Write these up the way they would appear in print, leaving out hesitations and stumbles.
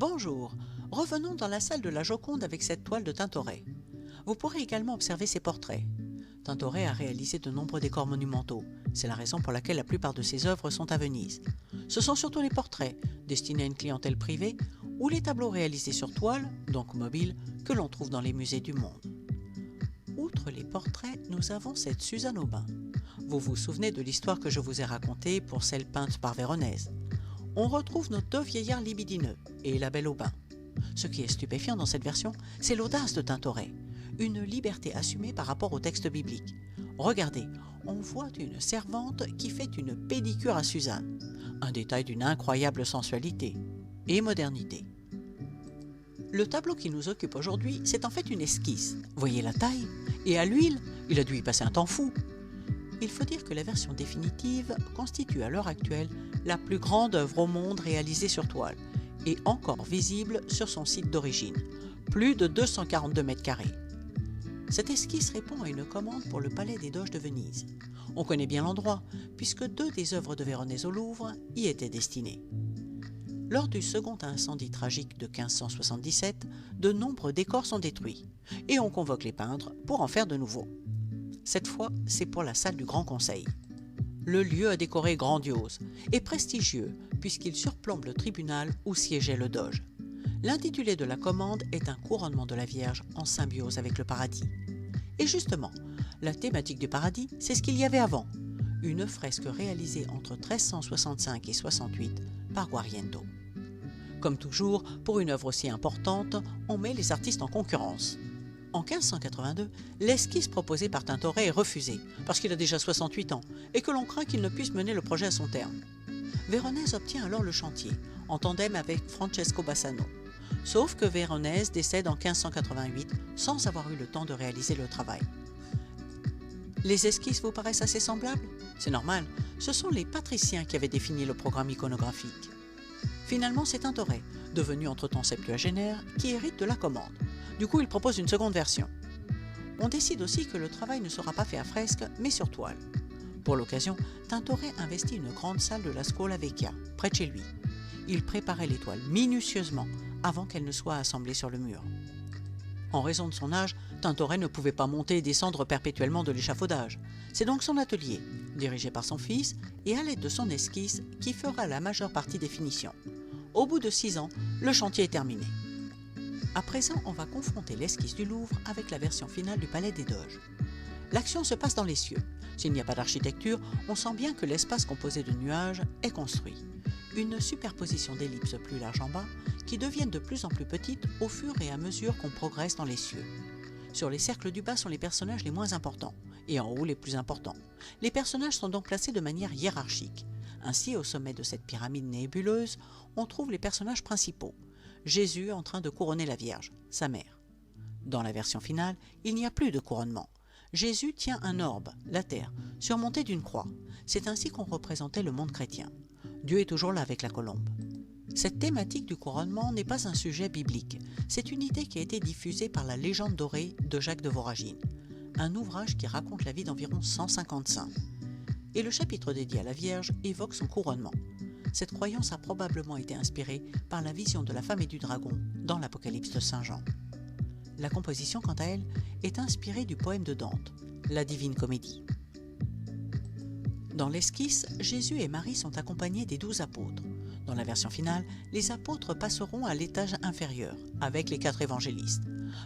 Bonjour, revenons dans la salle de la Joconde avec cette toile de Tintoret. Vous pourrez également observer ses portraits. Tintoret a réalisé de nombreux décors monumentaux, c'est la raison pour laquelle la plupart de ses œuvres sont à Venise. Ce sont surtout les portraits, destinés à une clientèle privée, ou les tableaux réalisés sur toile, donc mobiles, que l'on trouve dans les musées du monde. Outre les portraits, nous avons cette Suzanne Aubin. Vous vous souvenez de l'histoire que je vous ai racontée pour celle peinte par Véronèse. On retrouve nos deux vieillards libidineux et la belle Aubin. Ce qui est stupéfiant dans cette version, c'est l'audace de Tintoret, une liberté assumée par rapport au texte biblique. Regardez, on voit une servante qui fait une pédicure à Suzanne, un détail d'une incroyable sensualité et modernité. Le tableau qui nous occupe aujourd'hui, c'est en fait une esquisse. Voyez la taille? Et à l'huile, il a dû y passer un temps fou. Il faut dire que la version définitive constitue à l'heure actuelle la plus grande œuvre au monde réalisée sur toile et encore visible sur son site d'origine, plus de 242 mètres carrés. Cette esquisse répond à une commande pour le Palais des Doges de Venise. On connaît bien l'endroit, puisque deux des œuvres de Véronèse au Louvre y étaient destinées. Lors du second incendie tragique de 1577, de nombreux décors sont détruits, et on convoque les peintres pour en faire de nouveaux. Cette fois, c'est pour la salle du Grand Conseil. Le lieu à décorer grandiose et prestigieux puisqu'il surplombe le tribunal où siégeait le doge. L'intitulé de la commande est un couronnement de la Vierge en symbiose avec le paradis. Et justement, la thématique du paradis, c'est ce qu'il y avait avant. Une fresque réalisée entre 1365 et 68 par Guariento. Comme toujours, pour une œuvre aussi importante, on met les artistes en concurrence. En 1582, l'esquisse proposée par Tintoret est refusée, parce qu'il a déjà 68 ans, et que l'on craint qu'il ne puisse mener le projet à son terme. Véronèse obtient alors le chantier, en tandem avec Francesco Bassano. Sauf que Véronèse décède en 1588, sans avoir eu le temps de réaliser le travail. Les esquisses vous paraissent assez semblables? C'est normal, ce sont les patriciens qui avaient défini le programme iconographique. Finalement, c'est Tintoret, devenu entre-temps septuagénaire, qui hérite de la commande. Du coup, il propose une seconde version. On décide aussi que le travail ne sera pas fait à fresque, mais sur toile. Pour l'occasion, Tintoret investit une grande salle de la Scuola Vecchia, près de chez lui. Il préparait les toiles minutieusement avant qu'elles ne soient assemblées sur le mur. En raison de son âge, Tintoret ne pouvait pas monter et descendre perpétuellement de l'échafaudage. C'est donc son atelier, dirigé par son fils, et à l'aide de son esquisse, qui fera la majeure partie des finitions. Au bout de 6 ans, le chantier est terminé. À présent, on va confronter l'esquisse du Louvre avec la version finale du Palais des Doges. L'action se passe dans les cieux. S'il n'y a pas d'architecture, on sent bien que l'espace composé de nuages est construit. Une superposition d'ellipses plus larges en bas qui deviennent de plus en plus petites au fur et à mesure qu'on progresse dans les cieux. Sur les cercles du bas sont les personnages les moins importants et en haut les plus importants. Les personnages sont donc placés de manière hiérarchique. Ainsi, au sommet de cette pyramide nébuleuse, on trouve les personnages principaux. Jésus en train de couronner la Vierge, sa mère. Dans la version finale, il n'y a plus de couronnement. Jésus tient un orbe, la terre, surmonté d'une croix. C'est ainsi qu'on représentait le monde chrétien. Dieu est toujours là avec la colombe. Cette thématique du couronnement n'est pas un sujet biblique. C'est une idée qui a été diffusée par la légende dorée de Jacques de Voragine, un ouvrage qui raconte la vie d'environ 150 saints. Et le chapitre dédié à la Vierge évoque son couronnement. Cette croyance a probablement été inspirée par la vision de la femme et du dragon dans l'Apocalypse de Saint Jean. La composition, quant à elle, est inspirée du poème de Dante, la Divine Comédie. Dans l'esquisse, Jésus et Marie sont accompagnés des 12 apôtres. Dans la version finale, les apôtres passeront à l'étage inférieur, avec les 4 évangélistes.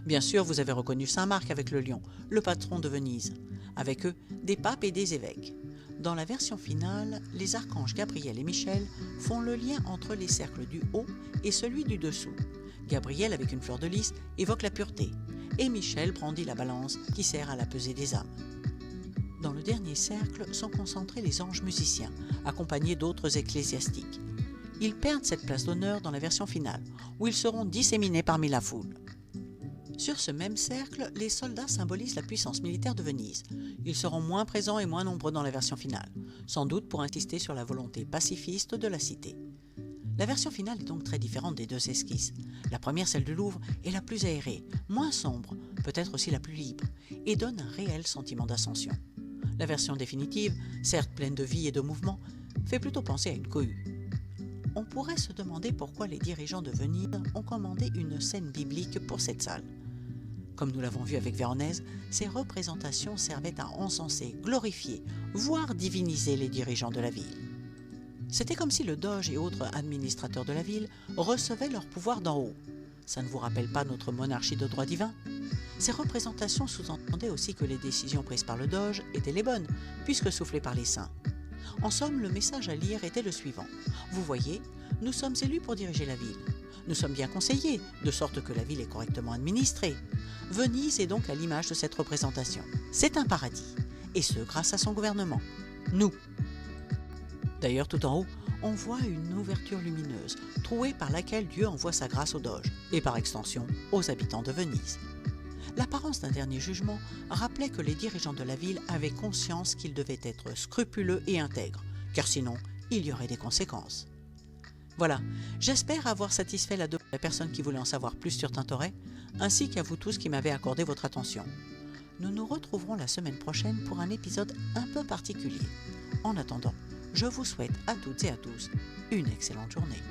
Bien sûr, vous avez reconnu Saint Marc avec le lion, le patron de Venise. Avec eux, des papes et des évêques. Dans la version finale, les archanges Gabriel et Michel font le lien entre les cercles du haut et celui du dessous. Gabriel, avec une fleur de lys, évoque la pureté, et Michel brandit la balance qui sert à la pesée des âmes. Dans le dernier cercle sont concentrés les anges musiciens, accompagnés d'autres ecclésiastiques. Ils perdent cette place d'honneur dans la version finale, où ils seront disséminés parmi la foule. Sur ce même cercle, les soldats symbolisent la puissance militaire de Venise. Ils seront moins présents et moins nombreux dans la version finale, sans doute pour insister sur la volonté pacifiste de la cité. La version finale est donc très différente des deux esquisses. La première, celle du Louvre, est la plus aérée, moins sombre, peut-être aussi la plus libre, et donne un réel sentiment d'ascension. La version définitive, certes pleine de vie et de mouvement, fait plutôt penser à une cohue. On pourrait se demander pourquoi les dirigeants de Venise ont commandé une scène biblique pour cette salle. Comme nous l'avons vu avec Véronèse, ces représentations servaient à encenser, glorifier, voire diviniser les dirigeants de la ville. C'était comme si le doge et autres administrateurs de la ville recevaient leur pouvoir d'en haut. Ça ne vous rappelle pas notre monarchie de droit divin ? Ces représentations sous-entendaient aussi que les décisions prises par le doge étaient les bonnes, puisque soufflées par les saints. En somme, le message à lire était le suivant. Vous voyez, nous sommes élus pour diriger la ville. Nous sommes bien conseillés, de sorte que la ville est correctement administrée. Venise est donc à l'image de cette représentation. C'est un paradis, et ce grâce à son gouvernement. Nous. D'ailleurs, tout en haut, on voit une ouverture lumineuse, trouée par laquelle Dieu envoie sa grâce au doge, et par extension aux habitants de Venise. L'apparence d'un dernier jugement rappelait que les dirigeants de la ville avaient conscience qu'ils devaient être scrupuleux et intègres, car sinon, il y aurait des conséquences. Voilà, j'espère avoir satisfait la demande de la personne qui voulait en savoir plus sur Tintoret, ainsi qu'à vous tous qui m'avez accordé votre attention. Nous nous retrouverons la semaine prochaine pour un épisode un peu particulier. En attendant, je vous souhaite à toutes et à tous une excellente journée.